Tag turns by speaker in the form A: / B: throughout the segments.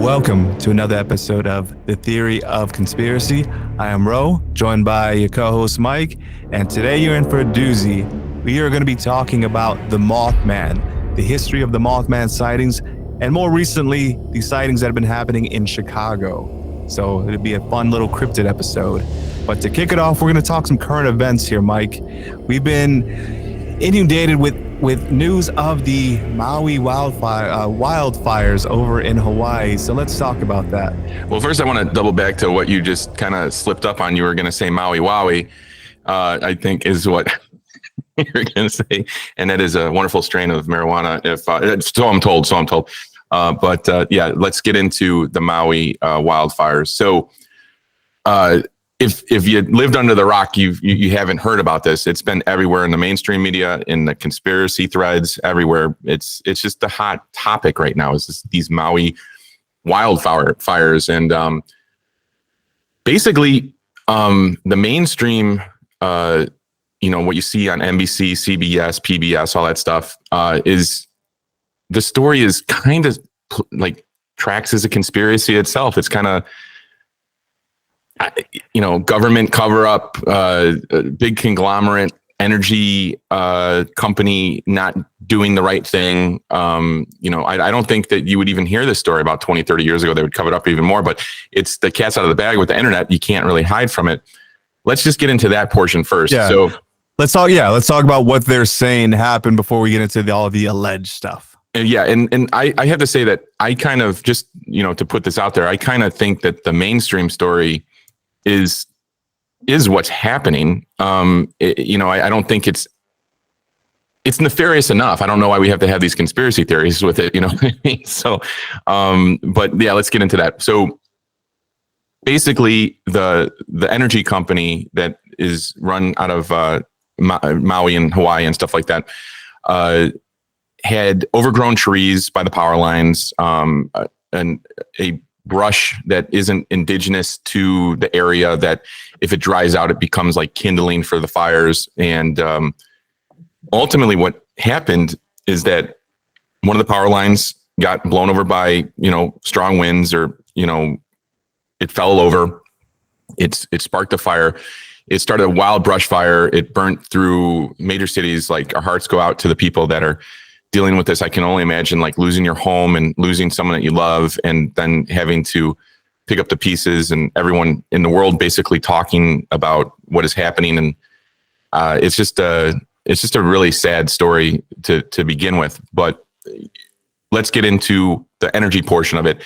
A: Welcome to another episode of The Theory of Conspiracy. I am Ro, joined by your co-host Mike, and today you're in for a doozy. We are going to be talking about the Mothman, the history of the Mothman sightings, and more recently, the sightings that have been happening in Chicago. So it'll be a fun little cryptid episode. But to kick it off, we're going to talk some current events here, Mike. We've been inundated with news of the Maui wildfires over in Hawaii. So let's talk about that.
B: Well, first I want to double back to what you just kind of slipped up on. You were going to say Maui Wowie, I think is what you're going to say. And that is a wonderful strain of marijuana. So I'm told. But yeah, let's get into the Maui wildfires. So if you lived under the rock, you haven't heard about this. It's been everywhere in the mainstream media, in the conspiracy threads, everywhere. It's just a hot topic right now. Is these Maui wildfires, and basically the mainstream, what you see on NBC, CBS, PBS, all that stuff, is the story is kind of like tracks as a conspiracy itself. It's kind of government cover up, big conglomerate energy company not doing the right thing. I don't think that you would even hear this story about 20, 30 years ago. They would cover it up even more, but it's the cat's out of the bag with the internet. You can't really hide from it. Let's just get into that portion first.
A: Yeah. So let's talk about what they're saying happened before we get into all of the alleged stuff.
B: Yeah. And I have to say that I kind of just, to put this out there, I kind of think that the mainstream story is what's happening. I don't think it's nefarious enough. I don't know why we have to have these conspiracy theories with it. You know what I mean? So, but yeah, let's get into that. So basically the energy company that is run out of Maui and Hawaii and stuff like that, had overgrown trees by the power lines, and a brush that isn't indigenous to the area, that if it dries out, it becomes like kindling for the fires. And ultimately what happened is that one of the power lines got blown over by, strong winds, or, it fell over. It sparked a fire. It started a wild brush fire. It burnt through major cities. Like, our hearts go out to the people that are dealing with this. I can only imagine like losing your home and losing someone that you love, and then having to pick up the pieces, and everyone in the world basically talking about what is happening. And it's just a really sad story to begin with. But let's get into the energy portion of it.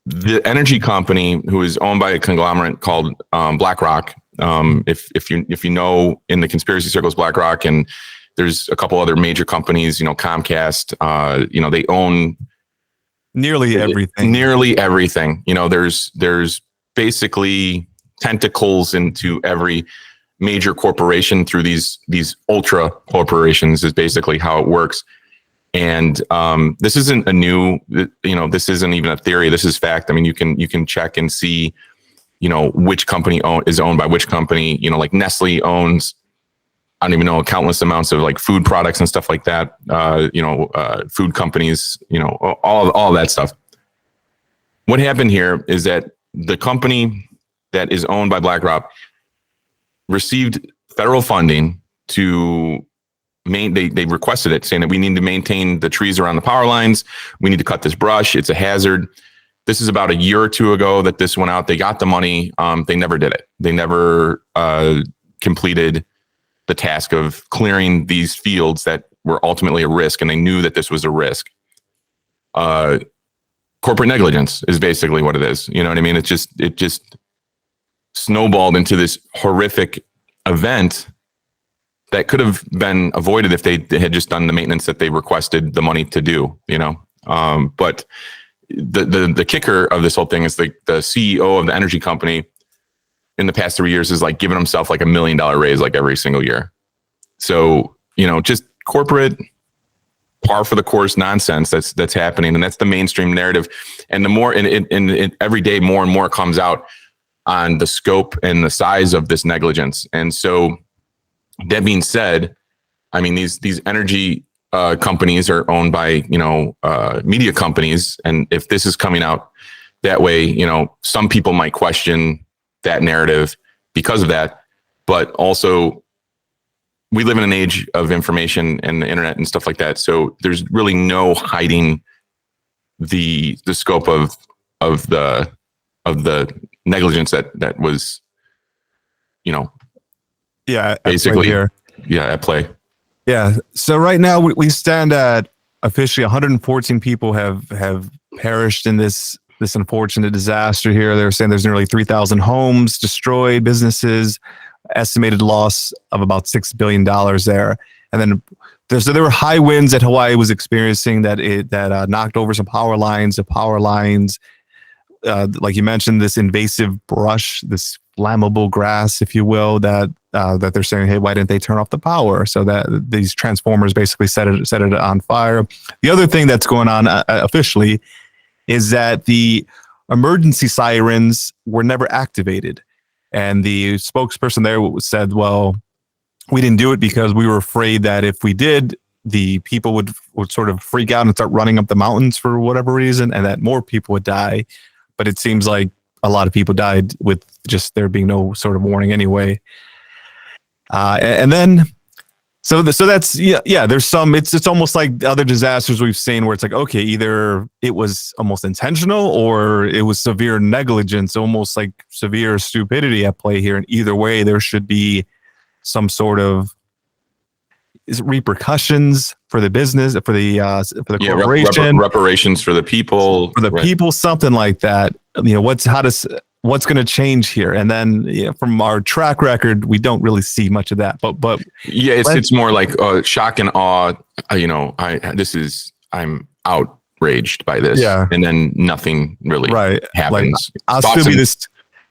B: The energy company, who is owned by a conglomerate called BlackRock. If you know, in the conspiracy circles, BlackRock, and there's a couple other major companies, Comcast, they own
A: nearly everything.
B: There's basically tentacles into every major corporation through these ultra corporations, is basically how it works. And this isn't this isn't even a theory. This is fact. I mean, you can check and see, which company is owned by which company. Like Nestle owns, I don't even know, countless amounts of like food products and stuff like that. Food companies, all of that stuff. What happened here is that the company that is owned by BlackRock received federal funding to they requested it, saying that we need to maintain the trees around the power lines. We need to cut this brush. It's a hazard. This is about a year or two ago that this went out. They got the money. They never did it. They never completed the task of clearing these fields that were ultimately a risk, and they knew that this was a risk. Corporate negligence is basically what it is. You know what I mean? It just snowballed into this horrific event that could have been avoided if they had just done the maintenance that they requested the money to do. But the kicker of this whole thing is the CEO of the energy company in the past 3 years is like giving himself like $1 million raise like every single year. So, just corporate par for the course nonsense that's happening. And that's the mainstream narrative. And the more, and every day more and more comes out on the scope and the size of this negligence. And so that being said, I mean, these energy companies are owned by, media companies. And if this is coming out that way, some people might question that narrative because of that. But also, we live in an age of information and the internet and stuff like that. So there's really no hiding the scope of the negligence that was, basically
A: here.
B: At play.
A: Yeah. So right now we stand at officially 114 people have perished in this unfortunate disaster here. They're saying there's nearly 3,000 homes destroyed, businesses, estimated loss of about $6 billion there. And then there were high winds that Hawaii was experiencing that knocked over some power lines. Like you mentioned, this invasive brush, this flammable grass, if you will, that they're saying, hey, why didn't they turn off the power? So that these transformers basically set it on fire. The other thing that's going on officially is that the emergency sirens were never activated. And the spokesperson there said, well, we didn't do it because we were afraid that if we did, the people would sort of freak out and start running up the mountains for whatever reason, and that more people would die. But it seems like a lot of people died with just there being no sort of warning anyway. And then, so that's, there's some, it's almost like other disasters we've seen where it's like, okay, either it was almost intentional or it was severe negligence, almost like severe stupidity at play here. And either way, there should be some sort of repercussions for the business, for the corporation,
B: reparations for the people,
A: something like that. What's going to change here? And then from our track record, we don't really see much of that. But
B: it's more like shock and awe. I'm outraged by this. Yeah, and then nothing really happens.
A: Like, I'll still be this.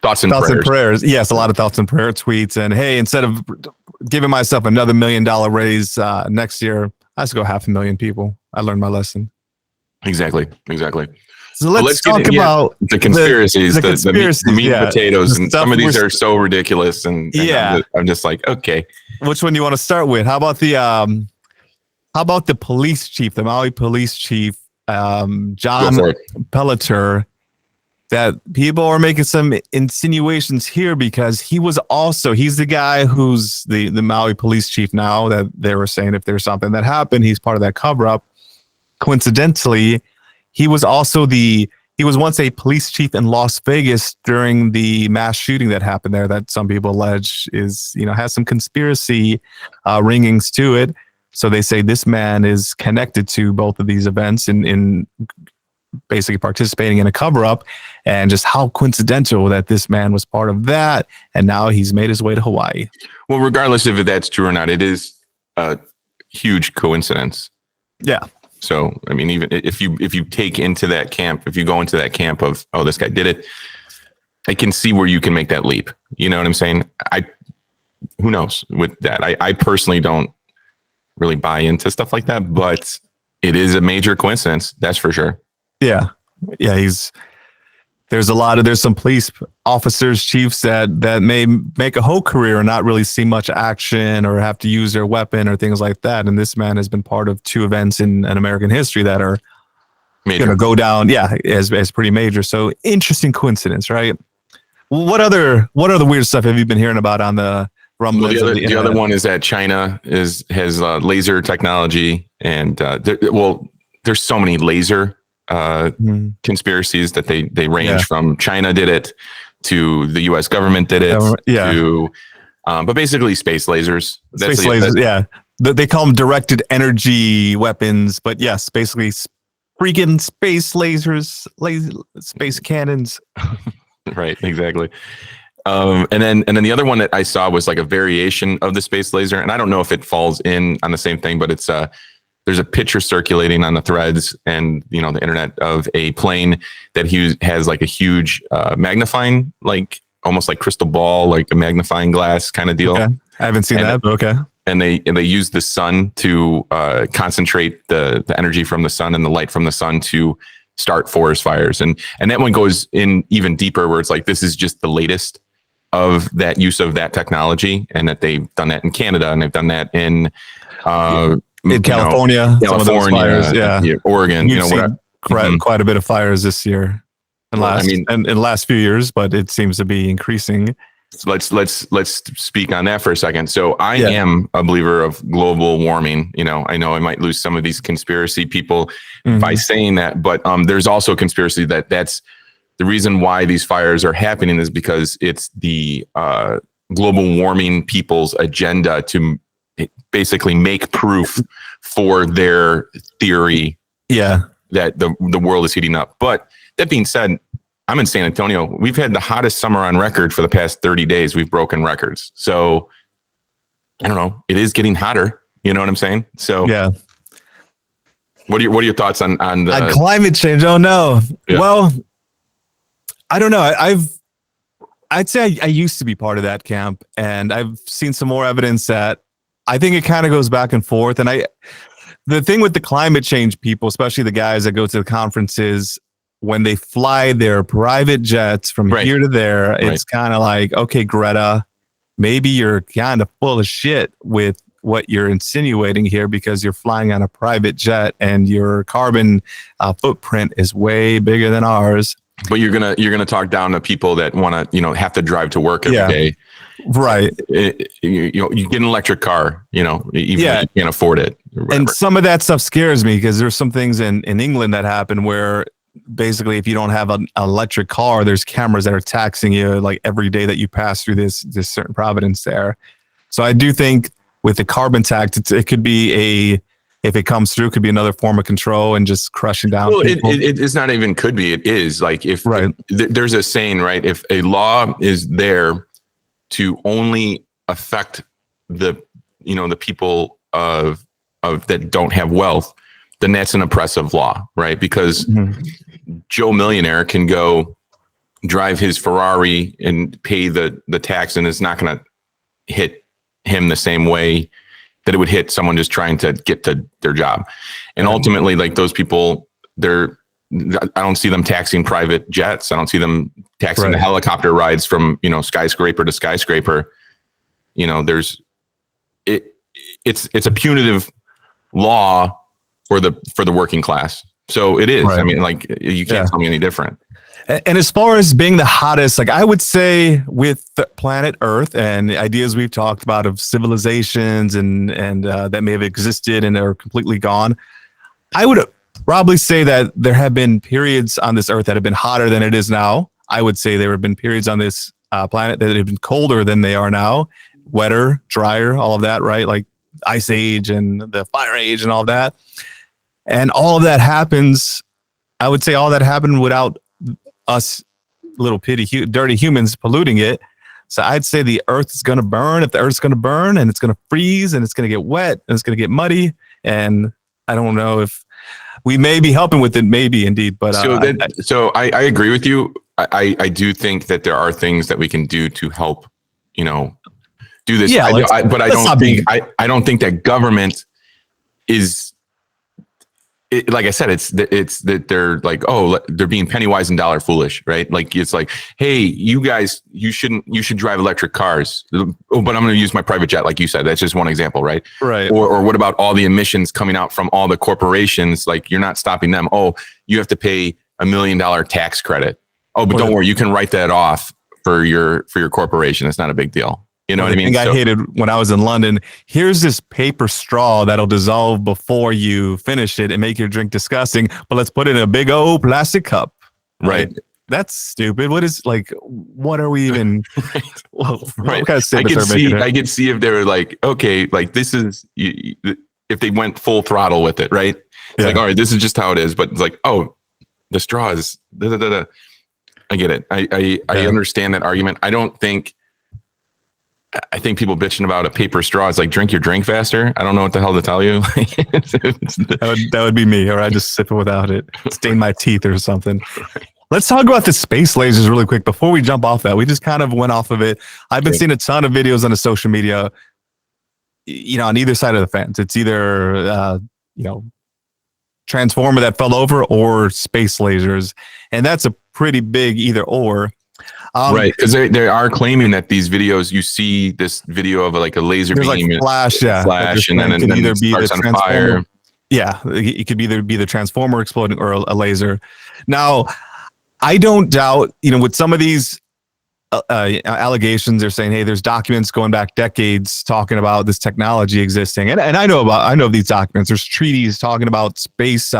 A: Thoughts and prayers. Yes, a lot of thoughts and prayer tweets. And hey, instead of giving myself another $1 million raise next year, I just go 500,000 people. I learned my lesson.
B: Exactly.
A: So let's talk about
B: the conspiracies, the meat and potatoes, and some of these are so ridiculous. And I'm just like, okay,
A: which one do you want to start with? How about the police chief, the Maui police chief, John Pelletier? That people are making some insinuations here because he's the guy who's the Maui police chief now, that they were saying if there's something that happened, he's part of that cover up. Coincidentally, he was once a police chief in Las Vegas during the mass shooting that happened there, that some people allege has some conspiracy ringings to it. So they say this man is connected to both of these events in basically participating in a cover-up, and just how coincidental that this man was part of that, and now he's made his way to Hawaii.
B: Well, regardless if that's true or not, it is a huge coincidence.
A: Yeah.
B: So, I mean, even if you take into that camp, if you go into that camp of, oh, this guy did it, I can see where you can make that leap. You know what I'm saying? Who knows with that? I personally don't really buy into stuff like that, but it is a major coincidence. That's for sure.
A: Yeah. There's some police officers, chiefs that may make a whole career and not really see much action or have to use their weapon or things like that. And this man has been part of two events in American history that are going to go down, as pretty major. So interesting coincidence, right? What other weird stuff have you been hearing about on the rumblings?
B: Well, the other one is that China has laser technology, and there's so many laser conspiracies that they range from China did it to the U.S. government did it to, but basically space lasers.
A: Space lasers, they call them directed energy weapons, but yes, basically freaking space lasers, space cannons.
B: Right, exactly. And then the other one that I saw was like a variation of the space laser, and I don't know if it falls in on the same thing, but it's there's a picture circulating on the threads and the internet of a plane that has like a huge magnifying, like almost like crystal ball, like a magnifying glass kind of deal.
A: Okay. I haven't seen that, but okay.
B: And they use the sun to concentrate the energy from the sun and the light from the sun to start forest fires. And that one goes in even deeper, where it's like, this is just the latest of that use of that technology, and that they've done that in Canada, and they've done that in
A: in California, some of those fires,
B: Oregon,
A: We've seen quite a bit of fires this year in the last few years, but it seems to be increasing.
B: Let's speak on that for a second. So I am a believer of global warming. I know I might lose some of these conspiracy people by saying that, but there's also a conspiracy that's the reason why these fires are happening is because it's the global warming people's agenda to basically make proof for their theory that the world is heating up. But that being said, I'm in San Antonio. We've had the hottest summer on record for the past 30 days. We've broken records. So I don't know. It is getting hotter. You know what I'm saying? So what are your thoughts on
A: climate change? Oh no. Yeah. Well, I don't know. I'd say I used to be part of that camp, and I've seen some more evidence that I think it kind of goes back and forth. And the thing with the climate change people, especially the guys that go to the conferences, when they fly their private jets from here to there, it's kind of like, okay, Greta, maybe you're kind of full of shit with what you're insinuating here because you're flying on a private jet and your carbon footprint is way bigger than ours.
B: But you're gonna talk down to people that want to have to drive to work every day.
A: Right.
B: You get an electric car, even if you can't afford it.
A: And some of that stuff scares me because there's some things in England that happen where basically if you don't have an electric car, there's cameras that are taxing you like every day that you pass through this certain province there. So I do think with the carbon tax, it could be if it comes through, it could be another form of control and just crushing down people.
B: It's not even could be. It is like if there's a saying, right? If a law is there to only affect the people of that don't have wealth, then that's an oppressive law, right? Because Joe Millionaire can go drive his Ferrari and pay the tax, and it's not going to hit him the same way that it would hit someone just trying to get to their job. And ultimately, like those people, I don't see them taxing private jets. I don't see them taxing the helicopter rides from, skyscraper to skyscraper. It's a punitive law for the working class. So it is. Right. I mean, like you can't tell me any different.
A: And as far as being the hottest, like I would say with the planet Earth and the ideas we've talked about of civilizations and that may have existed and are completely gone, I would probably say that there have been periods on this Earth that have been hotter than it is now. I would say there have been periods on this planet that have been colder than they are now, wetter, drier, all of that, right? Like Ice Age and the Fire Age and all that. And all of that happens, I would say all that happened without us little dirty humans polluting it. So I'd say the Earth is going to burn. If the Earth's going to burn and it's going to freeze and it's going to get wet and it's going to get muddy. And I don't know if we may be helping with it, maybe indeed. But
B: so I agree with you. I do think that there are things that we can do to help, do this.
A: Yeah,
B: but I don't think that government is. Like I said, it's that they're like, they're being penny wise and dollar foolish, right? Like it's like, hey, you guys, you should drive electric cars. Oh, but I'm going to use my private jet, like you said. That's just one example, right?
A: Right.
B: Or what about all the emissions coming out from all the corporations? Like you're not stopping them. Oh, you have to pay $1 million tax credit. Oh, but don't worry, you can write that off for your corporation. It's not a big deal. You know what I mean?
A: I hated when I was in London. Here's this paper straw that'll dissolve before you finish it and make your drink disgusting. But let's put it in a big old plastic cup.
B: Right.
A: That's stupid. What are we even? What kind of
B: I could see if they were like, okay, like this is if they went full throttle with it, right? It's like, all right, this is just how it is. But it's like, oh, the straw is. I get it. I understand that argument. I think people bitching about a paper straw is like drink your drink faster. I don't know what the hell to tell you.
A: that would be me, or I just sip it without it, stain my teeth or something. Let's talk about the space lasers really quick before we jump off that. We just kind of went off of it. I've been seeing a ton of videos on the social media, on either side of the fence. It's either, transformer that fell over or space lasers. And that's a pretty big either or.
B: Right, because they are claiming that these videos, you see this video of like a laser
A: There's like
B: beam,
A: flash,
B: flash, and
A: it
B: then
A: could either
B: it
A: be the
B: starts on
A: transformer.
B: fire.
A: Yeah, it could either be the transformer exploding or a laser. Now, I don't doubt, with some of these allegations, they're saying, hey, there's documents going back decades talking about this technology existing, and I know of these documents. There's treaties talking about space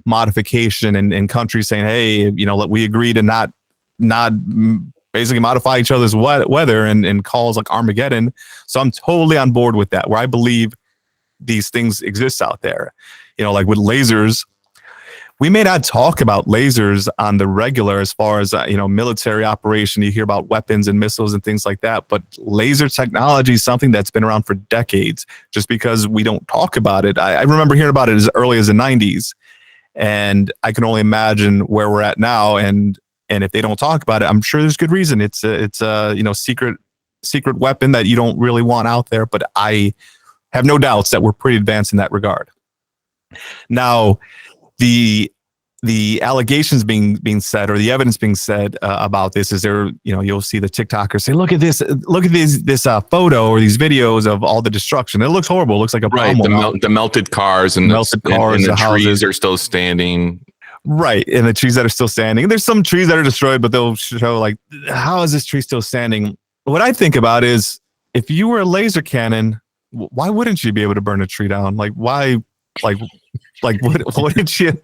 A: modification, and countries saying, hey, we agree to not basically modify each other's weather, and calls like Armageddon. So I'm totally on board with that, where I believe these things exist out there. Like with lasers, we may not talk about lasers on the regular as far as military operation. You hear about weapons and missiles and things like that, but laser technology is something that's been around for decades. Just because we don't talk about it, I remember hearing about it as early as the 90s, and I can only imagine where we're at now. And if they don't talk about it, I'm sure there's good reason. It's a secret weapon that you don't really want out there, but I have no doubts that we're pretty advanced in that regard. Now, the allegations being said, or the evidence being said about this, is there, you'll see the TikTokers say, look at this photo or these videos of all the destruction. It looks horrible. It looks like a bomb.
B: The melted cars and the trees are still standing.
A: Right, and the trees that are still standing. There's some trees that are destroyed, but they'll show like, how is this tree still standing? What I think about is, if you were a laser cannon, why wouldn't you be able to burn a tree down? Like, why? Like wouldn't you?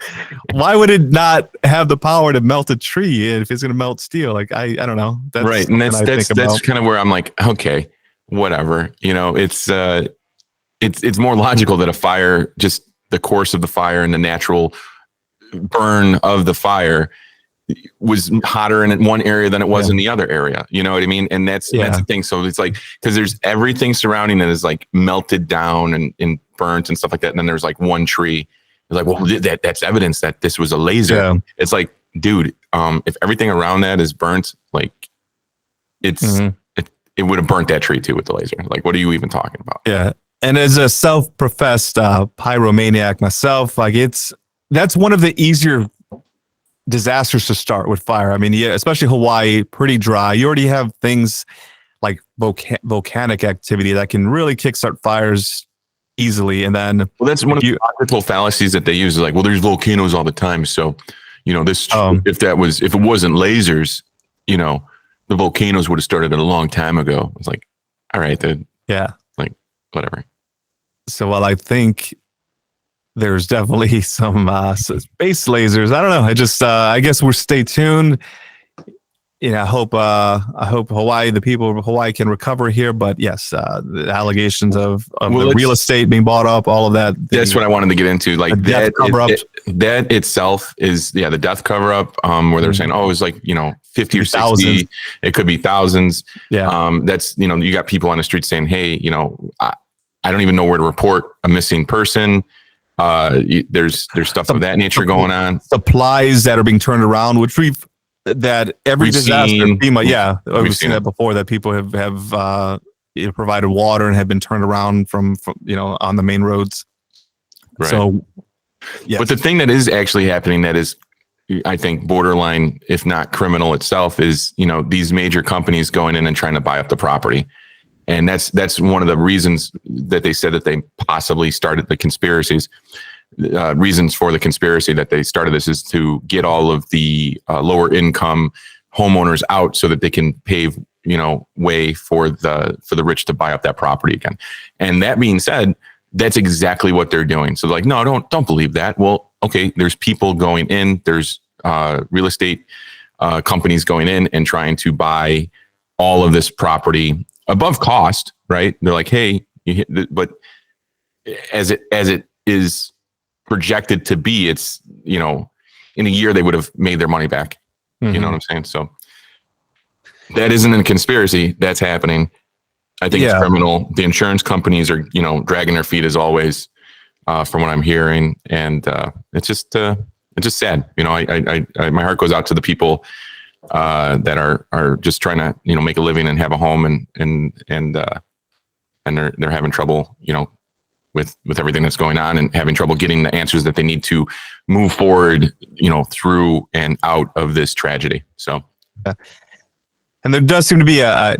A: Why would it not have the power to melt a tree if it's going to melt steel? Like, I don't know. That's
B: right, and that's kind of where I'm like, okay, whatever. It's more logical that a fire, just the course of the fire and the natural burn of the fire, was hotter in one area than it was in the other area. You know what I mean? And that's the thing. So it's like, because there's everything surrounding it is like melted down and burnt and stuff like that. And then there's like one tree. It's like, well, that's evidence that this was a laser. Yeah. It's like, dude, if everything around that is burnt, like it would have burnt that tree too with the laser. Like, what are you even talking about?
A: Yeah. And as a self-professed pyromaniac myself, like that's one of the easier disasters to start with fire. I mean, especially Hawaii, pretty dry. You already have things like volcanic activity that can really kickstart fires easily. And then,
B: well, that's one of the logical fallacies that they use. Is like, well, there's volcanoes all the time, so this if it wasn't lasers, the volcanoes would have started a long time ago. It's like, all right, then, like whatever. So, well, I think there's definitely some space lasers. I don't know. I guess we'll stay tuned. I hope Hawaii, the people of Hawaii, can recover here. But yes, the allegations of the real estate being bought up, all of that. That's what I wanted to get into. Like that itself is the death cover up. Where they're saying, oh, it's like 50 or 60. Thousands. It could be thousands. Yeah. That's you got people on the street saying, hey, I don't even know where to report a missing person. There's stuff of that nature going on. Supplies that are being turned around, which we've seen that before. That people have provided water and have been turned around from on the main roads. Right. So, yes. But the thing that is actually happening that is, I think, borderline, if not criminal itself, is these major companies going in and trying to buy up the property. And that's one of the reasons that they said that they possibly started the conspiracies. Reasons for the conspiracy that they started this is to get all of the lower income homeowners out so that they can pave way for the rich to buy up that property again. And that being said, that's exactly what they're doing. So like, no, don't believe that. Well, okay, there's people going in. There's real estate companies going in and trying to buy all of this property above cost, right? They're like, hey, but as it is projected to be, it's, in a year they would have made their money back. Mm-hmm. You know what I'm saying? So that isn't a conspiracy. That's happening. I think it's criminal. The insurance companies are, dragging their feet as always, from what I'm hearing. And it's just sad. My heart goes out to the people that are just trying to make a living and have a home, and they're having trouble with everything that's going on, and having trouble getting the answers that they need to move forward through and out of this tragedy. So
A: And there does seem to be a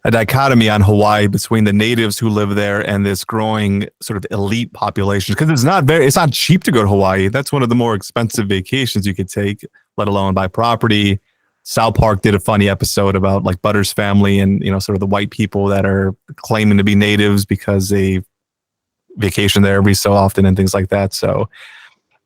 A: dichotomy on Hawaii between the natives who live there and this growing sort of elite population, because it's not cheap to go to Hawaii. That's one of the more expensive vacations you could take, let alone buy property. South Park did a funny episode about like Butter's family and, sort of the white people that are claiming to be natives because they vacation there every so often and things like that. So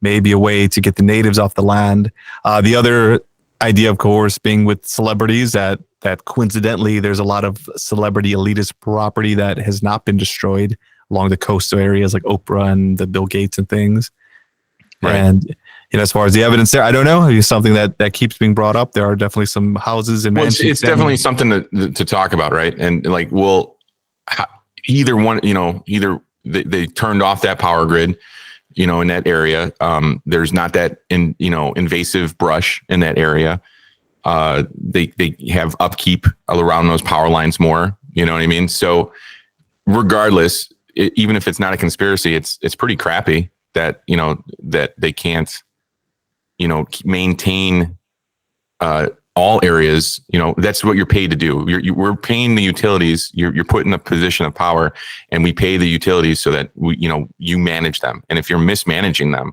A: maybe a way to get the natives off the land. The other idea, of course, being with celebrities that coincidentally there's a lot of celebrity elitist property that has not been destroyed along the coastal areas like Oprah and the Bill Gates and things. Right. And as far as the evidence there, I don't know. It's something that keeps being brought up. There are definitely some houses and mansions.
B: It's definitely something to talk about, right? And like, either one, either they turned off that power grid, in that area. There's not that invasive brush in that area. They have upkeep around those power lines more. You know what I mean? So regardless, even if it's not a conspiracy, it's pretty crappy that that they can't maintain all areas. That's what you're paid to do. We're paying the utilities. You're put in a position of power, and we pay the utilities so that you manage them. And if you're mismanaging them,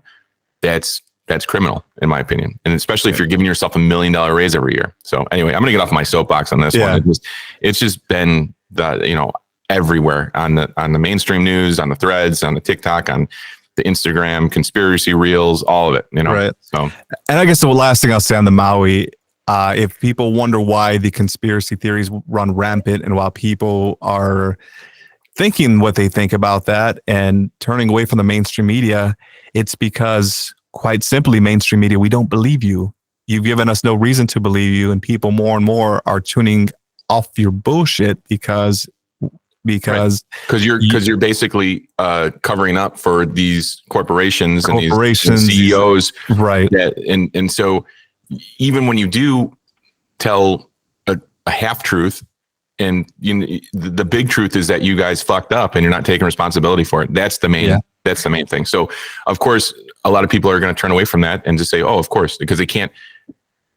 B: that's criminal, in my opinion. And especially if you're giving yourself $1 million raise every year. So anyway, I'm gonna get off my soapbox on this one. It's just been everywhere on the mainstream news, on the threads, on the TikTok, on the Instagram, conspiracy reels, all of it, Right. So,
A: and I guess the last thing I'll say on the Maui, if people wonder why the conspiracy theories run rampant and while people are thinking what they think about that and turning away from the mainstream media, it's because quite simply, mainstream media, we don't believe you. You've given us no reason to believe you. And people more and more are tuning off your bullshit because
B: you're basically covering up for these corporations and these CEOs,
A: right?
B: And so even when you do tell a half truth, and the big truth is that you guys fucked up and you're not taking responsibility for it. That's the main thing. So of course, a lot of people are going to turn away from that and just say, "Oh, of course," because they can't.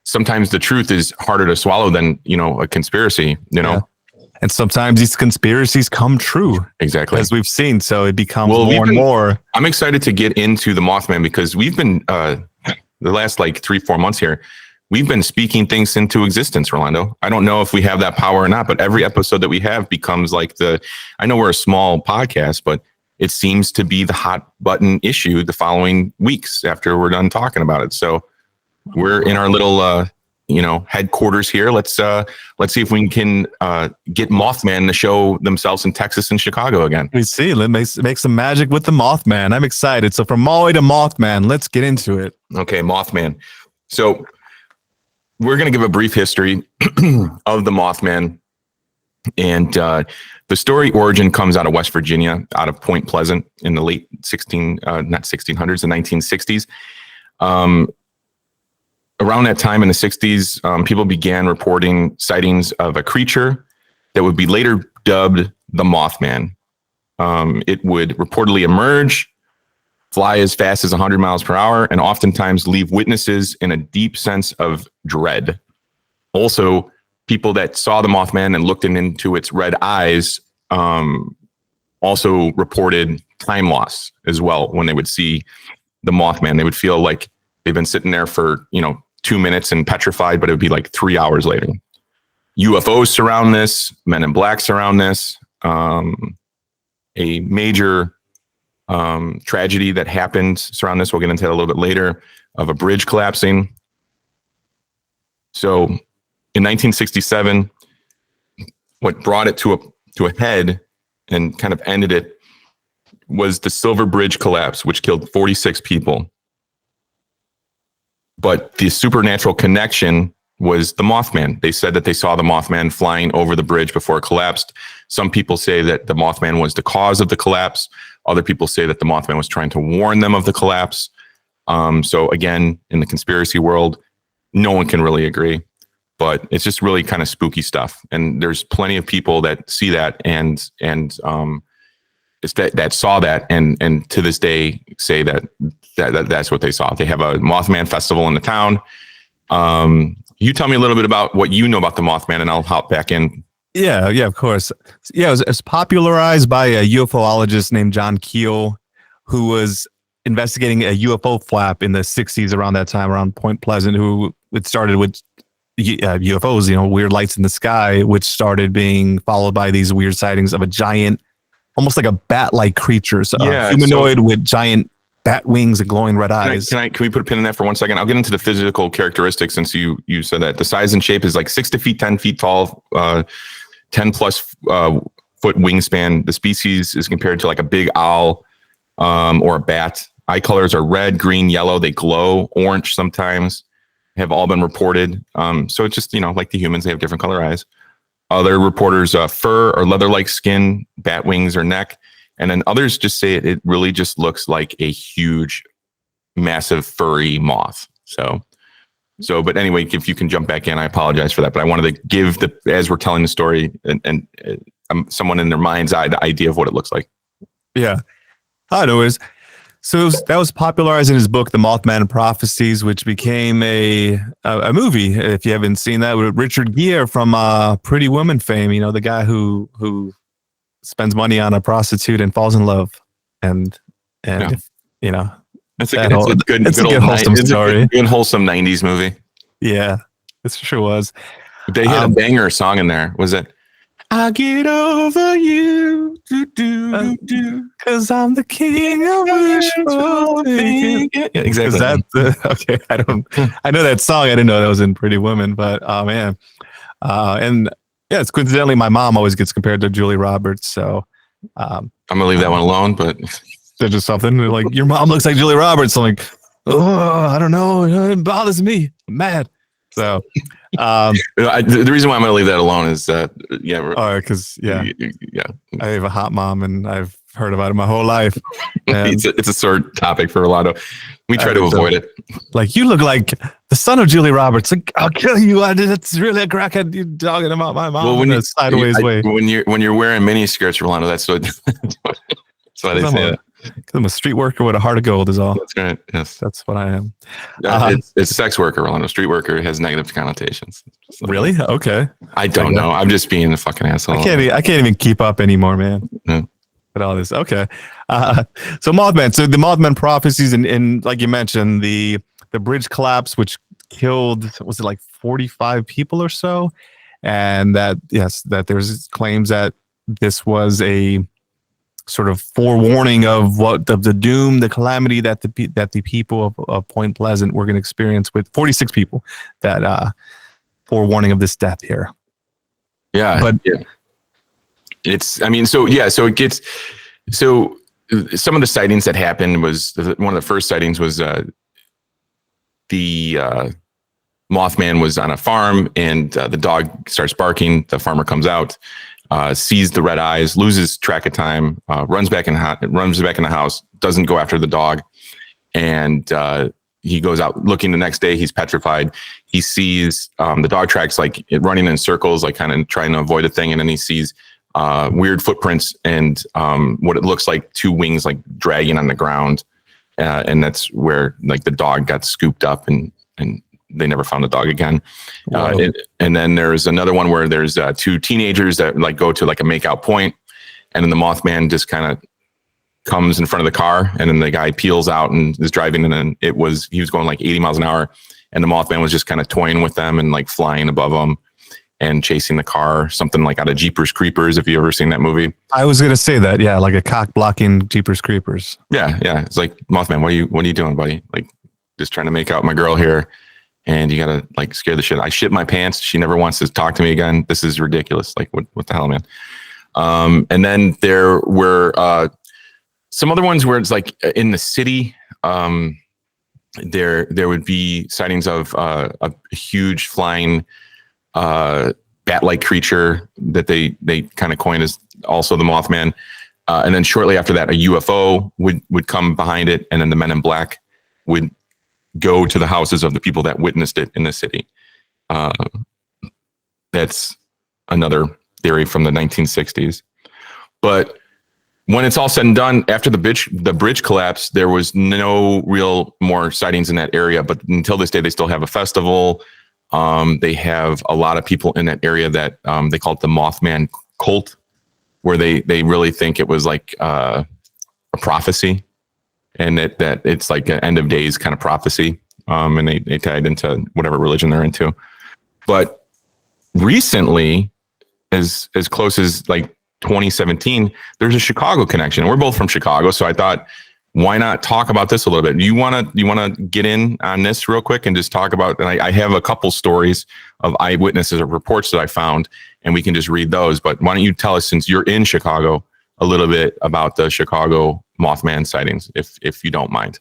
B: Sometimes the truth is harder to swallow than a conspiracy. Yeah.
A: And sometimes these conspiracies come true.
B: Exactly.
A: As we've seen. So it becomes more and more.
B: I'm excited to get into the Mothman because we've been, the last 3-4 months here, we've been speaking things into existence, Rolando. I don't know if we have that power or not, but every episode that we have becomes I know we're a small podcast, but it seems to be the hot button issue the following weeks after we're done talking about it. So we're in our little, headquarters here. Let's see if we can get Mothman to show themselves in Texas and Chicago again.
A: We see. Let's make some magic with the Mothman. I'm excited. So from Maui to Mothman, let's get into it.
B: Okay, Mothman. So we're going to give a brief history of the Mothman. And the story origin comes out of West Virginia, out of Point Pleasant in the late not 1600s, the 1960s. Around that time in the 60s, people began reporting sightings of a creature that would be later dubbed the Mothman. It would reportedly emerge, fly as fast as 100 miles per hour, and oftentimes leave witnesses in a deep sense of dread. Also, people that saw the Mothman and looked into its red eyes also reported time loss as well. When they would see the Mothman, they would feel like they've been sitting there for 2 minutes and petrified, but it would be 3 hours later. UFOs surround this, Men in Black surround this. A major tragedy that happened surround this, we'll get into that a little bit later, of a bridge collapsing. So in 1967, what brought it to a head and kind of ended it was the Silver Bridge collapse, which killed 46 people. But the supernatural connection was the Mothman. They said that they saw the Mothman flying over the bridge before it collapsed. Some people say that the Mothman was the cause of the collapse. Other people say that the Mothman was trying to warn them of the collapse. So again, in the conspiracy world, no one can really agree, but it's just really kind of spooky stuff. And there's plenty of people that see that and it's that saw that and to this day say that's what they saw. They have a Mothman festival in the town. you tell me a little bit about what you know about the Mothman, and I'll hop back in.
A: Yeah, of course. Yeah, it was popularized by a UFOologist named John Keel, who was investigating a UFO flap in the 60s around that time, around Point Pleasant, who it started with UFOs, weird lights in the sky, which started being followed by these weird sightings of a giant, almost like a bat-like creature, humanoid with giant bat wings and glowing red eyes.
B: Can we put a pin in that for 1 second? I'll get into the physical characteristics since you said that. The size and shape is like 6 to 10 feet tall, 10 plus foot wingspan. The species is compared to like a big owl or a bat. Eye colors are red, green, yellow. They glow, orange sometimes. Have all been reported. So it's just, like the humans, they have different color eyes. Other reporters, fur or leather-like skin, bat wings or neck. And then others just say it really just looks like a huge, massive furry moth. But anyway, if you can jump back in, I apologize for that. But I wanted to give as we're telling the story and someone in their mind's eye, the idea of what it looks like.
A: Yeah. Anyways, so that was popularized in his book, The Mothman Prophecies, which became a movie. If you haven't seen that, with Richard Gere from Pretty Woman fame, the guy who spends money on a prostitute and falls in love. And
B: Yeah.
A: It's
B: a good
A: wholesome story.
B: Good wholesome 90s movie.
A: Yeah, it sure was.
B: They had a banger song in there. Was it? I get over you,
A: cause I'm the king of wishful thinking.
B: Yeah, exactly.
A: Okay. I know that song. I didn't know that was in Pretty Woman, but oh man. And yeah, it's coincidentally my mom always gets compared to Julie Roberts. So
B: I'm gonna leave that one alone, but
A: there's just something like your mom looks like Julie Roberts. I'm like, oh, I don't know. It bothers me. I'm mad. So
B: the reason why I'm going to leave that alone is that,
A: because I have a hot mom and I've heard about it my whole life.
B: It's a sore topic for a lot of, we try to avoid it.
A: Like, you look like the son of Julie Roberts. Like, I'll kill you. That's really a crackhead. You talking about my mom.
B: Well, when
A: you're sideways way.
B: When you're wearing mini skirts, Rolando, that's why they say that.
A: I'm a street worker with a heart of gold is all.
B: That's right. Yes.
A: That's what I am.
B: It's sex worker, Rolando. Street worker has negative connotations.
A: Really? Okay.
B: I don't know. I'm just being a fucking asshole.
A: I can't even keep up anymore, man.
B: Yeah.
A: With all this. Okay. So Mothman. So the Mothman prophecies and like you mentioned, the bridge collapse, which killed, was it like 45 people or so? And that there's claims that this was a sort of forewarning of the doom, the calamity that the people of Point Pleasant were going to experience, with 46 people, that forewarning of this death here.
B: Yeah.
A: But
B: it's, I mean, so it gets, so some of the sightings that happened was, one of the first sightings was the Mothman was on a farm and the dog starts barking. The farmer comes out, sees the red eyes, loses track of time, runs back in the house, doesn't go after the dog. And he goes out looking the next day. He's petrified. He sees the dog tracks, like running in circles, like kind of trying to avoid a thing. And then he sees weird footprints and what it looks like two wings, like dragging on the ground. And that's where like the dog got scooped up and they never found the dog again. And then there's another one where there's two teenagers that like go to like a makeout point, and then the Mothman just kind of comes in front of the car, and then the guy peels out and is driving, and then he was going like 80 miles an hour, and the Mothman was just kind of toying with them and like flying above them and chasing the car, something like out of Jeepers Creepers, if you've ever seen that movie.
A: I was going to say that, yeah, like a cock blocking Jeepers Creepers.
B: Yeah. It's like, Mothman, what are you doing, buddy? Like, just trying to make out my girl here. And you gotta like scare the shit. I shit my pants. She never wants to talk to me again. This is ridiculous. Like, what the hell, man? And then there were some other ones where it's like in the city. There would be sightings of a huge flying bat-like creature that they kind of coined as also the Mothman. And then shortly after that, a UFO would come behind it, and then the Men in Black would go to the houses of the people that witnessed it in the city. That's another theory from the 1960s. But when it's all said and done, after the bridge collapse, there was no real more sightings in that area. But until this day, they still have a festival. They have a lot of people in that area that they call it the Mothman cult, where they really think it was like a prophecy, and that it's like an end of days kind of prophecy. And they tied into whatever religion they're into. But recently, as close as like 2017, there's a Chicago connection. We're both from Chicago, so I thought, why not talk about this a little bit? Do you want to get in on this real quick and just talk about? And I have a couple stories of eyewitnesses or reports that I found, and we can just read those. But why don't you tell us, since you're in Chicago, a little bit about the Chicago Mothman sightings, if you don't mind?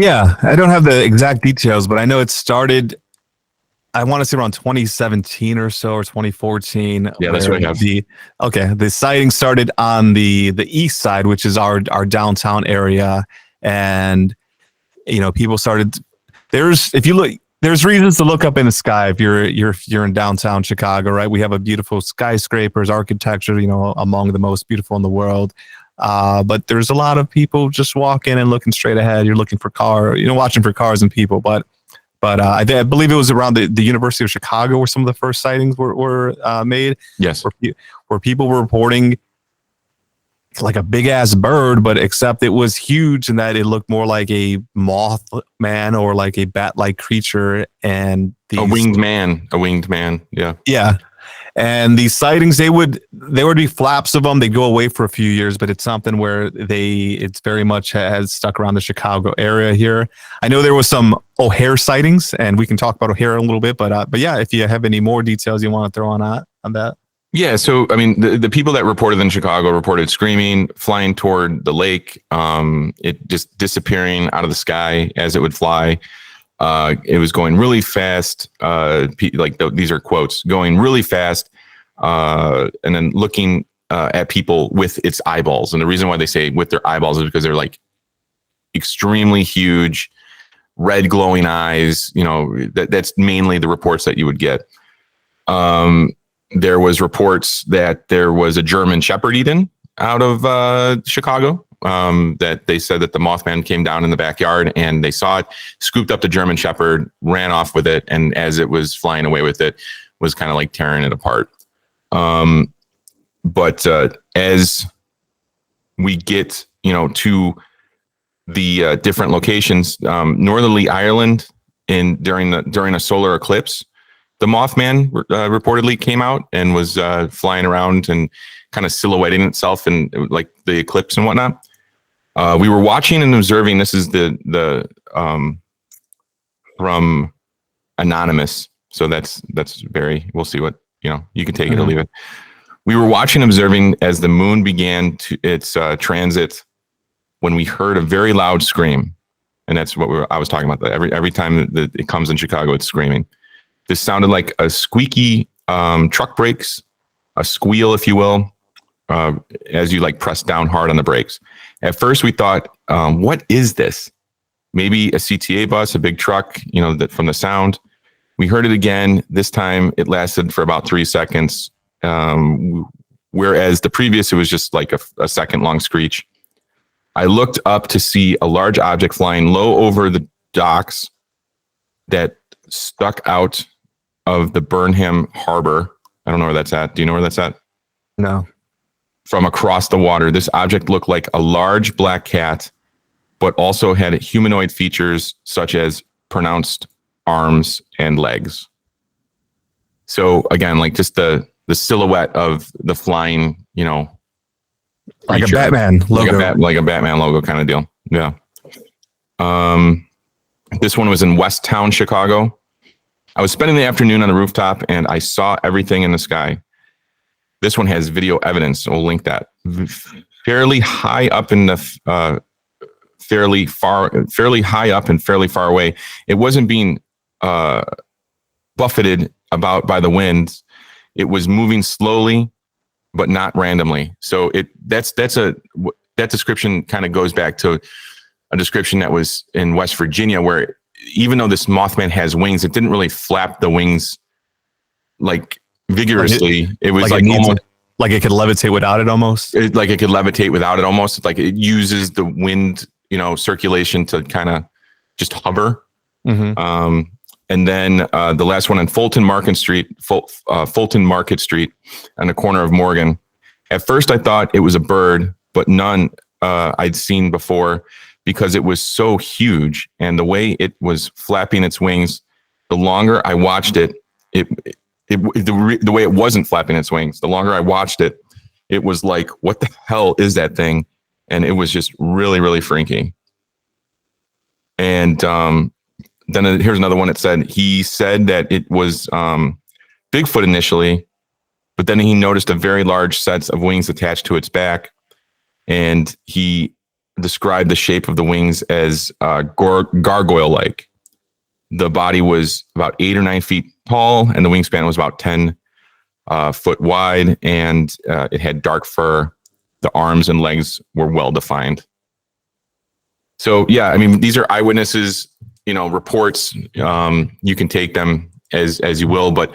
A: Yeah, I don't have the exact details, but I know it started, I want to say around 2017 or so, or 2014.
B: Yeah, that's what I have.
A: The sighting started on the east side, which is our downtown area. And, people started, there's reasons to look up in the sky if you're in downtown Chicago, right? We have a beautiful skyscrapers, architecture, among the most beautiful in the world. But there's a lot of people just walking and looking straight ahead. You're looking for watching for cars and people. But I believe it was around the University of Chicago where some of the first sightings were made.
B: Yes,
A: where people were reporting like a big ass bird, but except it was huge and that it looked more like a mothman or like a bat-like creature, and
B: a winged man.
A: Yeah. And these sightings, they would be flaps of them. They go away for a few years, but it's something where it's very much has stuck around the Chicago area here. I know there was some O'Hare sightings, and we can talk about O'Hare a little bit. But yeah, if you have any more details you want to throw on that.
B: Yeah. So I mean, the people that reported in Chicago reported screaming, flying toward the lake, it just disappearing out of the sky as it would fly. It was going really fast. These are quotes: going really fast, and then looking at people with its eyeballs. And the reason why they say with their eyeballs is because they're like extremely huge, red glowing eyes. That's mainly the reports that you would get. There was reports that there was a German Shepherd eaten out of Chicago. That they said that the Mothman came down in the backyard and they saw it, scooped up the German Shepherd, ran off with it, and as it was flying away with it, was kind of like tearing it apart. But as we get, to the different locations, northerly Ireland, during a solar eclipse, the Mothman reportedly came out and was flying around and kind of silhouetting itself in like the eclipse and whatnot. We were watching and observing. This is the from Anonymous. So that's very, we'll see what, you can take it or leave it. We were watching and observing as the moon began its transit when we heard a very loud scream. And that's what I was talking about. Every time that it comes in Chicago, it's screaming. This sounded like a squeaky truck brakes, a squeal, if you will, as you like press down hard on the brakes. At first, we thought, what is this? Maybe a CTA bus, a big truck, that from the sound. We heard it again. This time, it lasted for about 3 seconds, whereas the previous, it was just like a second long screech. I looked up to see a large object flying low over the docks that stuck out of the Burnham Harbor. I don't know where that's at. Do you know where that's at?
A: No.
B: From across the water, this object looked like a large black cat, but also had humanoid features such as pronounced arms and legs. So again, like just the silhouette of the flying,
A: like a Batman logo,
B: like a Batman logo kind of deal. Yeah. This one was in West Town, Chicago. I was spending the afternoon on the rooftop and I saw everything in the sky. This one has video evidence. So we'll link that. Fairly high up in the fairly high up and fairly far away. It wasn't being buffeted about by the winds. It was moving slowly, but not randomly. So that description kind of goes back to a description that was in West Virginia, where even though this Mothman has wings, it didn't really flap the wings like vigorously. It was like almost
A: like it could levitate without it almost.
B: Like it could levitate without it almost. Like it uses the wind, circulation to kind of just hover.
A: Mm-hmm.
B: And then the last one on Fulton Market Street, Fulton Market Street, on the corner of Morgan. At first, I thought it was a bird, but none I'd seen before, because it was so huge, and the way it was flapping its wings. The longer I watched it, the way it wasn't flapping its wings. The longer I watched it, it was like, what the hell is that thing? And it was just really, really freaky. And then here's another one. He said that it was Bigfoot initially, but then he noticed a very large set of wings attached to its back, and he described the shape of the wings as gargoyle-like. The body was about 8 or 9 feet tall, and the wingspan was about 10 foot wide, and it had dark fur. The arms and legs were well defined. So yeah, I mean, these are eyewitnesses, reports. You can take them as you will, but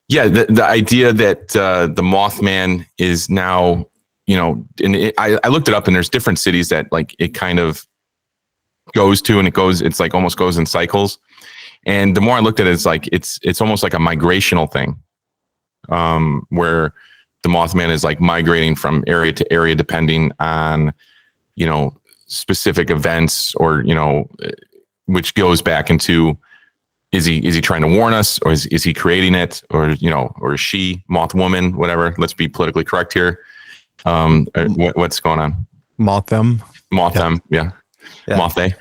B: yeah, the idea that the Mothman is now, and I looked it up, and there's different cities that like it kind of goes to, and it's like almost goes in cycles. And the more I looked at it, it's like it's almost like a migrational thing, where the Mothman is like migrating from area to area depending on, specific events, or which goes back into, is he trying to warn us, or is he creating it, or or is she moth woman, whatever. Let's be politically correct here. What's going on?
A: Moth them.
B: Yeah. Moth they.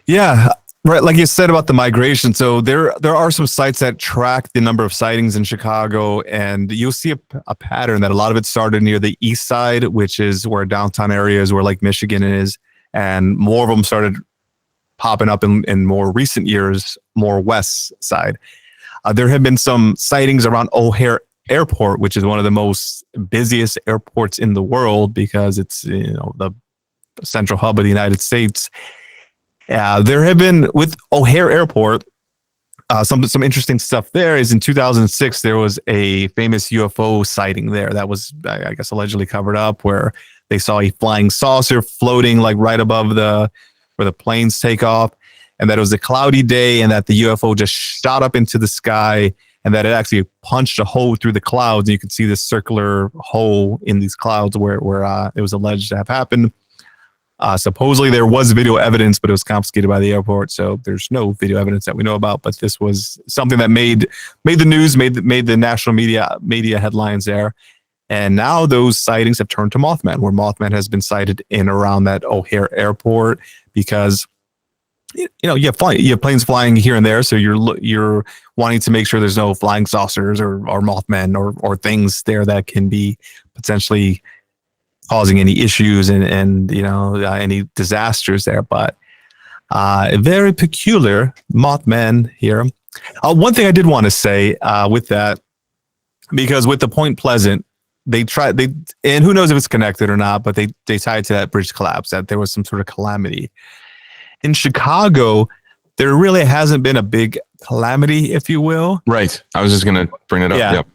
A: Yeah. Right, like you said about the migration. So there are some sites that track the number of sightings in Chicago, and you'll see a pattern that a lot of it started near the east side, which is where downtown area is, where Lake Michigan is, and more of them started popping up in more recent years, more west side. There have been some sightings around O'Hare Airport, which is one of the most busiest airports in the world because it's the central hub of the United States. There have been, with O'Hare Airport, some interesting stuff there is in 2006, there was a famous UFO sighting there that was, I guess, allegedly covered up, where they saw a flying saucer floating like right above where the planes take off, and that it was a cloudy day, and that the UFO just shot up into the sky, and that it actually punched a hole through the clouds, and you can see this circular hole in these clouds where it was alleged to have happened. Supposedly there was video evidence, but it was confiscated by the airport, so there's no video evidence that we know about. But this was something that made the news, made the national media headlines there. And now those sightings have turned to Mothman, where Mothman has been sighted in around that O'Hare Airport, because you have planes flying here and there, so you're wanting to make sure there's no flying saucers or Mothman or things there that can be potentially causing any issues and any disasters there. But very peculiar Mothman here. One thing I did want to say with that, because with the Point Pleasant, and who knows if it's connected or not, but they tied to that bridge collapse, that there was some sort of calamity. In Chicago, there really hasn't been a big calamity, if you will.
B: Right. I was just going to bring it up.
A: Yeah. Yep.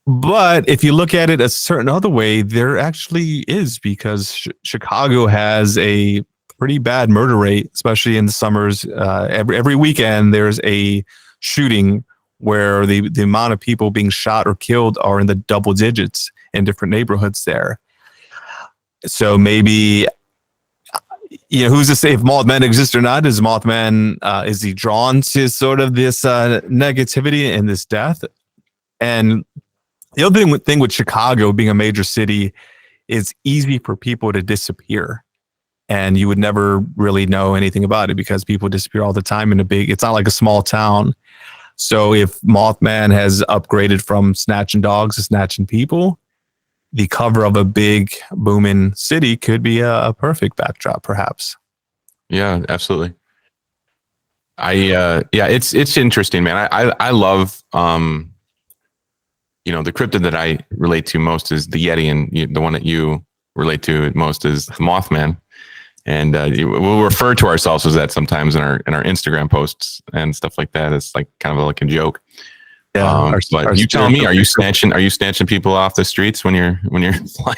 A: But if you look at it a certain other way, there actually is, because Chicago has a pretty bad murder rate, especially in the summers. Every weekend, there's a shooting where the amount of people being shot or killed are in the double digits in different neighborhoods there. So maybe, who's to say if Mothman exists or not? Is Mothman, is he drawn to sort of this negativity and this death? And the other thing with Chicago being a major city, it's easy for people to disappear, and you would never really know anything about it because people disappear all the time it's not like a small town. So if Mothman has upgraded from snatching dogs to snatching people, the cover of a big booming city could be a perfect backdrop, perhaps.
B: Yeah, absolutely. It's interesting, man. I love, the cryptid that I relate to most is the Yeti, and the one that you relate to most is the Mothman. And we'll refer to ourselves as that sometimes in our Instagram posts and stuff like that. It's like kind of like a joke. Yeah. But you tell me, are you snatching people off the streets when you're flying?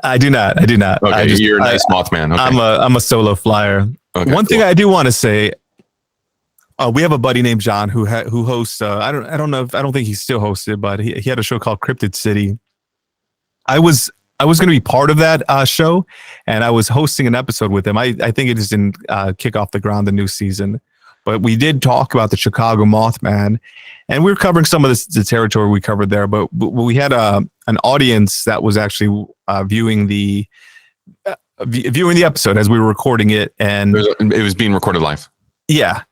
A: I do not.
B: Okay, you're a nice Mothman. Okay.
A: I'm a solo flyer. Okay, One thing I do want to say, We have a buddy named John who hosts. I don't know if I don't think he still hosted, but he had a show called Cryptid City. I was I was going to be part of that show, and I was hosting an episode with him. I think it just didn't kick off the ground the new season, but we did talk about the Chicago Mothman, and we were covering some of the territory we covered there. But we had an audience that was actually viewing viewing the episode as we were recording it, and
B: it was being recorded live.
A: yeah.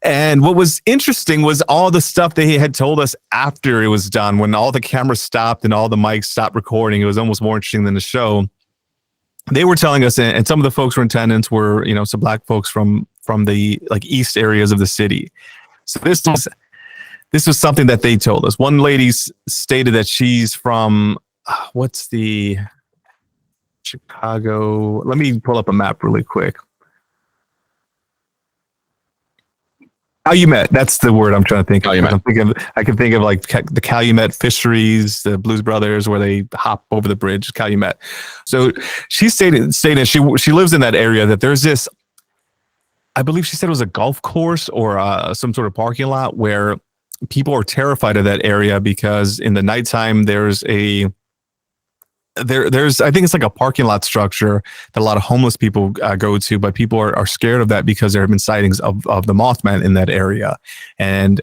A: And what was interesting was all the stuff they had told us after it was done, when all the cameras stopped and all the mics stopped recording. It was almost more interesting than the show. They were telling us, and some of the folks were in attendance were, some black folks from the like east areas of the city. So this was something that they told us. One lady stated that she's from what's the Chicago? Let me pull up a map really quick. Calumet, that's the word I'm trying to think of. I can think of like the Calumet fisheries, the Blues Brothers, where they hop over the bridge, Calumet. So she stated she lives in that area, that there's this, I believe she said it was a golf course or some sort of parking lot where people are terrified of that area because in the nighttime there's I think it's like a parking lot structure that a lot of homeless people go to, but people are scared of that because there have been sightings of the Mothman in that area. And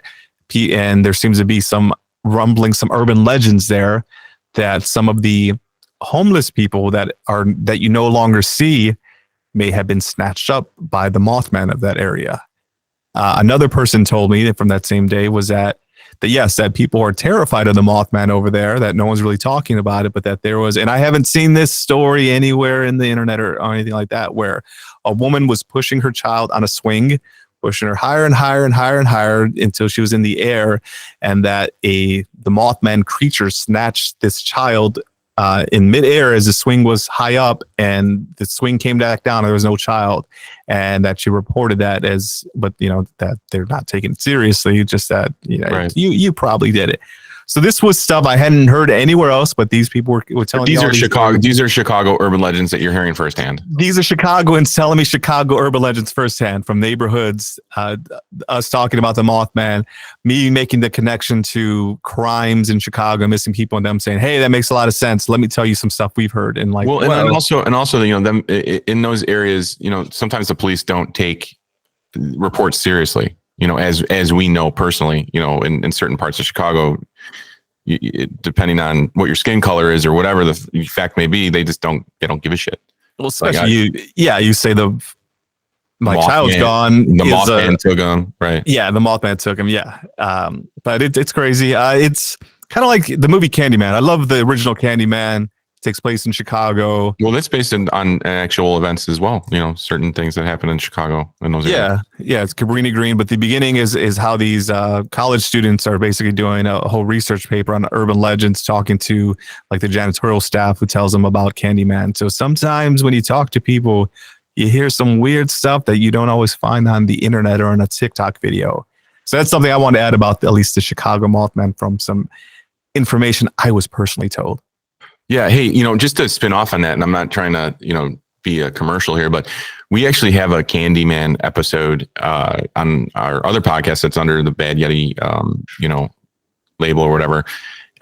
A: there seems to be some rumbling, some urban legends there that some of the homeless people that you no longer see may have been snatched up by the Mothman of that area. Another person told me from that same day was that yes, that people are terrified of the Mothman over there, that no one's really talking about it, but that there was, and I haven't seen this story anywhere in the internet or anything like that, where a woman was pushing her child on a swing, pushing her higher and higher and higher and higher until she was in the air, and that the Mothman creature snatched this child in midair as the swing was high up, and the swing came back down. There was no child, and that she reported that but that they're not taking it seriously. Just that
B: right.
A: you probably did it. So this was stuff I hadn't heard anywhere else, but these people were telling me.
B: These are Chicago urban legends that you're hearing firsthand.
A: These are Chicagoans telling me Chicago urban legends firsthand from neighborhoods. Us talking about the Mothman, me making the connection to crimes in Chicago, missing people, and them saying, "Hey, that makes a lot of sense. Let me tell you some stuff we've heard." And
B: and also them in those areas. Sometimes the police don't take reports seriously. As we know personally, in certain parts of Chicago, depending on what your skin color is or whatever the fact may be, they don't give a shit.
A: Well, especially you say my child's gone.
B: The Mothman took him, right?
A: Yeah, the Mothman took him. Yeah, but it's crazy. It's kind of like the movie Candyman. I love the original Candyman. Takes place in Chicago.
B: Well, that's based on actual events as well. Certain things that happen in Chicago in those areas.
A: Yeah, it's Cabrini Green. But the beginning is how these college students are basically doing a whole research paper on urban legends, talking to like the janitorial staff who tells them about Candyman. So sometimes when you talk to people, you hear some weird stuff that you don't always find on the internet or in a TikTok video. So that's something I want to add about at least the Chicago Mothman from some information I was personally told.
B: Yeah. Hey, just to spin off on that, and I'm not trying to, be a commercial here, but we actually have a Candyman episode on our other podcast that's under the Bad Yeti, label or whatever.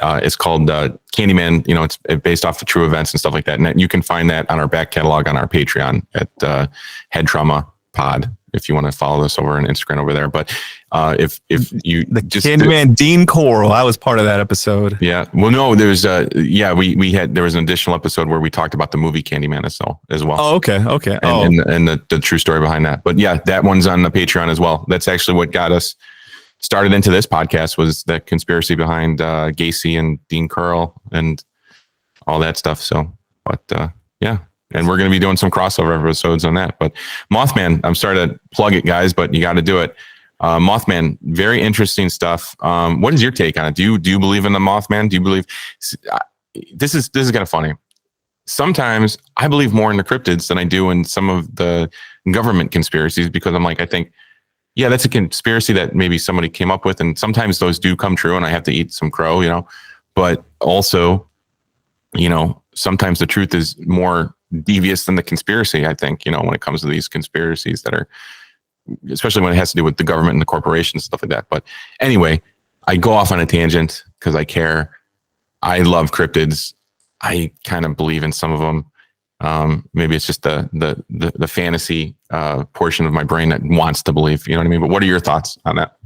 B: It's called Candyman. It's based off the true events and stuff like that. And you can find that on our back catalog on our Patreon at Head Trauma Pod, if you want to follow us over on Instagram over there. But if you
A: Candyman Dean Coral, I was part of that episode.
B: Yeah. Well, no, there's there was an additional episode where we talked about the movie Candyman as well.
A: Oh, okay.
B: And the true story behind that. But yeah, that one's on the Patreon as well. That's actually what got us started into this podcast, was the conspiracy behind Gacy and Dean Curl and all that stuff. So, but yeah. And we're going to be doing some crossover episodes on that. But Mothman, I'm sorry to plug it, guys, but you got to do it. Mothman, very interesting stuff. What is your take on it? Do you believe in the Mothman? Do you believe this is kind of funny? Sometimes I believe more in the cryptids than I do in some of the government conspiracies, because I think, yeah, that's a conspiracy that maybe somebody came up with, and sometimes those do come true, and I have to eat some crow, But also, sometimes the truth is more devious than the conspiracy, I think, when it comes to these conspiracies that are especially when it has to do with the government and the corporations, stuff like that. But anyway, I go off on a tangent because I care. I love cryptids. I kind of believe in some of them. Maybe it's just the fantasy portion of my brain that wants to believe. You know what I mean? But what are your thoughts on that?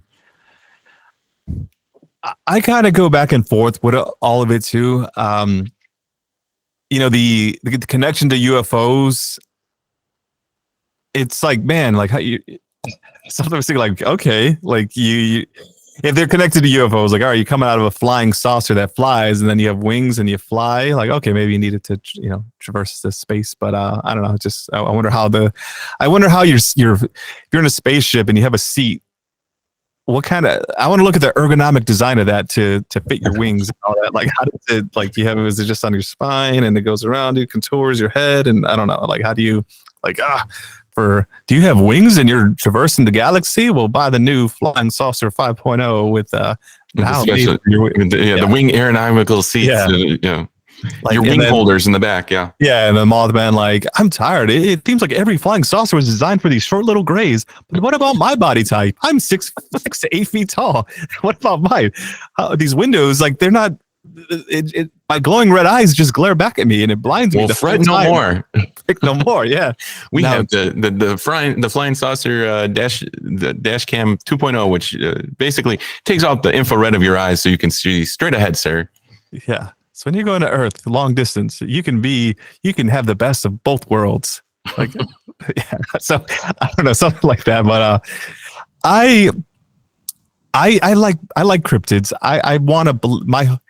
A: I kind of go back and forth with all of it too. The connection to UFOs. It's like, man, like how you sometimes think like, okay, like you if they're connected to UFOs, like, all right, you coming out of a flying saucer that flies, and then you have wings and you fly. Like, okay, maybe you needed to, traverse the space, but I don't know. Just I wonder how if you're in a spaceship and you have a seat. What kind of? I want to look at the ergonomic design of that to fit your wings and all that. Like, how does it? Like, is it just on your spine and it goes around, it contours your head, and I don't know. Like, how do you do you have wings and you're traversing the galaxy? Well, buy the new Flying Saucer 5.0 with the
B: wing aerodynamical seats.
A: Yeah.
B: Like, your wing holders in the back. Yeah.
A: Yeah. And the Mothman, like, I'm tired. It seems like every flying saucer was designed for these short little grays. But what about my body type? I'm 6 to 8 feet tall. What about mine? These windows, like, they're not. My glowing red eyes just glare back at me and it blinds me.
B: Well, Fred, no more.
A: No more. Yeah,
B: we have the flying saucer dash cam 2.0, which basically takes out the infrared of your eyes so you can see straight ahead, sir.
A: Yeah. So when you're going to Earth long distance, you can have the best of both worlds. Like, yeah. So I don't know, something like that. But I like cryptids. I want to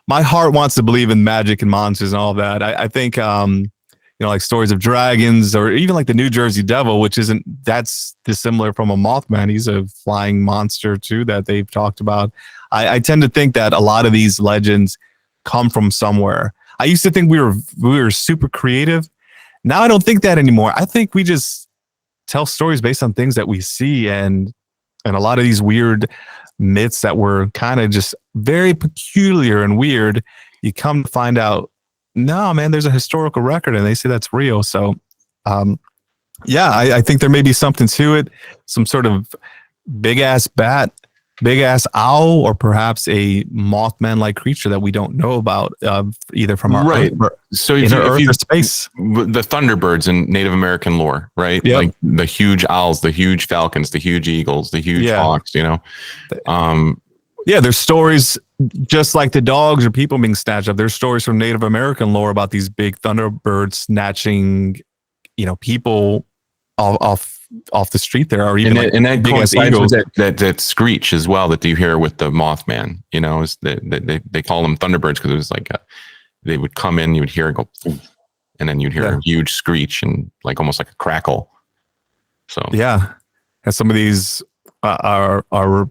A: my heart wants to believe in magic and monsters and all that. I think, like stories of dragons or even like the New Jersey Devil, which that's dissimilar from a Mothman. He's a flying monster too that they've talked about. I tend to think that a lot of these legends come from somewhere. I used to think we were super creative. Now I don't think that anymore. I think we just tell stories based on things that we see, and a lot of these weird myths that were kind of just very peculiar and weird, you come to find out, no, man, there's a historical record and they say that's real. So, I think there may be something to it, some sort of big ass bat, big ass owl, or perhaps a Mothman-like creature that we don't know about, either from our
B: right.
A: Earth,
B: so if you
A: or space.
B: The Thunderbirds in Native American lore, right?
A: Yep.
B: Like the huge owls, the huge falcons, the huge eagles, the huge hawks.
A: There's stories just like the dogs or people being snatched up. There's stories from Native American lore about these big Thunderbirds snatching, people off the street there, or even
B: that coincides with that screech as well that you hear with the Mothman. Is that they call them Thunderbirds because it was like they would come in, you would hear it go, and then you'd hear a huge screech and like almost like a crackle. So
A: and some of these are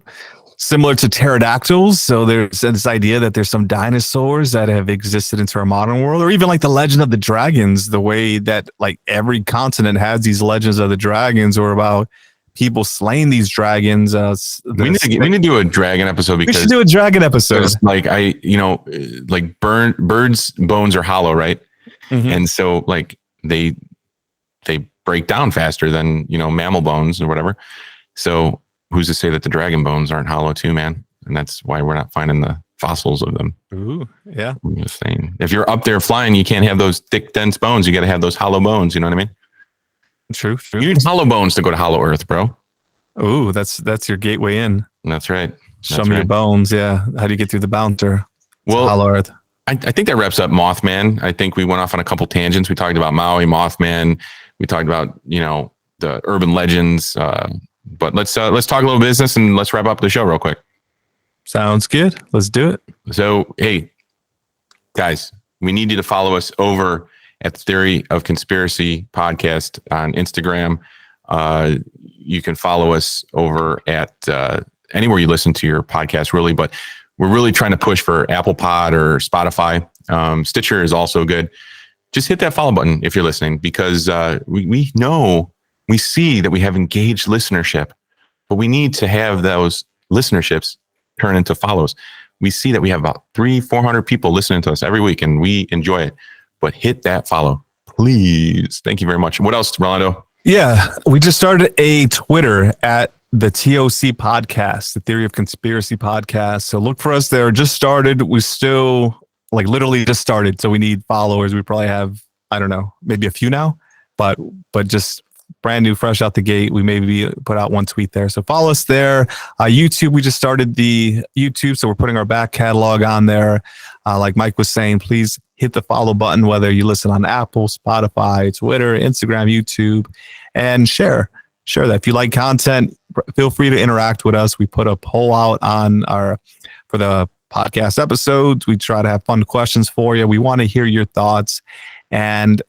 A: similar to pterodactyls. So there's this idea that there's some dinosaurs that have existed into our modern world, or even like the legend of the dragons, the way that like every continent has these legends of the dragons, or about people slaying these dragons.
B: We need to do a dragon episode, because
A: we should do a dragon episode.
B: Like like birds' bones are hollow, right? Mm-hmm. And so like they break down faster than, mammal bones or whatever. So who's to say that the dragon bones aren't hollow too, man? And that's why we're not finding the fossils of them.
A: Ooh, yeah.
B: I'm just saying, if you're up there flying, you can't have those thick, dense bones. You got to have those hollow bones. You know what I mean?
A: True.
B: You need hollow bones to go to Hollow Earth, bro.
A: Ooh, that's your gateway in.
B: That's right.
A: Show me your bones. Yeah. How do you get through the bouncer? Well, Hollow Earth.
B: I think that wraps up Mothman. I think we went off on a couple tangents. We talked about Maui, Mothman. We talked about, the urban legends. But let's talk a little business and let's wrap up the show real quick.
A: Sounds good. Let's do it.
B: So, hey, guys, we need you to follow us over at the Theory of Conspiracy podcast on Instagram. You can follow us over at anywhere you listen to your podcast, really. But we're really trying to push for Apple Pod or Spotify. Stitcher is also good. Just hit that follow button if you're listening, because we know. We see that we have engaged listenership, but we need to have those listenerships turn into follows. We see that we have about 300-400 people listening to us every week, and we enjoy it. But hit that follow, please. Thank you very much. What else, Rolando?
A: Yeah, we just started a Twitter at the TOC podcast, the Theory of Conspiracy podcast. So look for us there. Just started. We still literally just started. So we need followers. We probably have, I don't know, maybe a few now, but just brand new, fresh out the gate. We maybe put out one tweet there. So follow us there. YouTube, we just started the YouTube. So we're putting our back catalog on there. Like Mike was saying, please hit the follow button, whether you listen on Apple, Spotify, Twitter, Instagram, YouTube, and share that. If you like content, feel free to interact with us. We put a poll out for the podcast episodes. We try to have fun questions for you. We want to hear your thoughts, and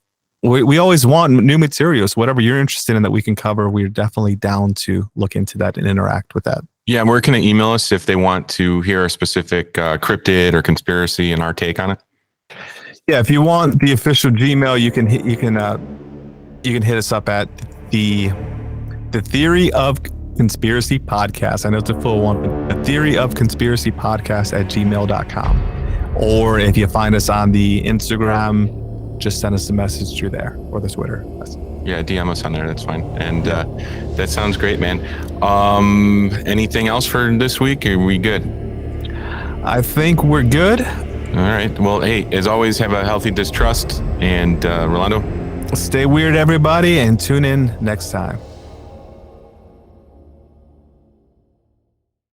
A: we always want new materials. Whatever you're interested in that we can cover, we're definitely down to look into that and interact with that.
B: Yeah, where can they email us if they want to hear a specific cryptid or conspiracy and our take on it?
A: Yeah, if you want the official Gmail, you can hit us up at the Theory of Conspiracy Podcast. I know it's a full one, but the Theory of Conspiracy Podcast at gmail.com. Or if you find us on the Instagram, just send us a message through there, or the Twitter.
B: Yeah, DM us on there. That's fine. And that sounds great, man. Anything else for this week? Are we good?
A: I think we're good.
B: All right. Well, hey, as always, have a healthy distrust. And Rolando?
A: Stay weird, everybody, and tune in next time.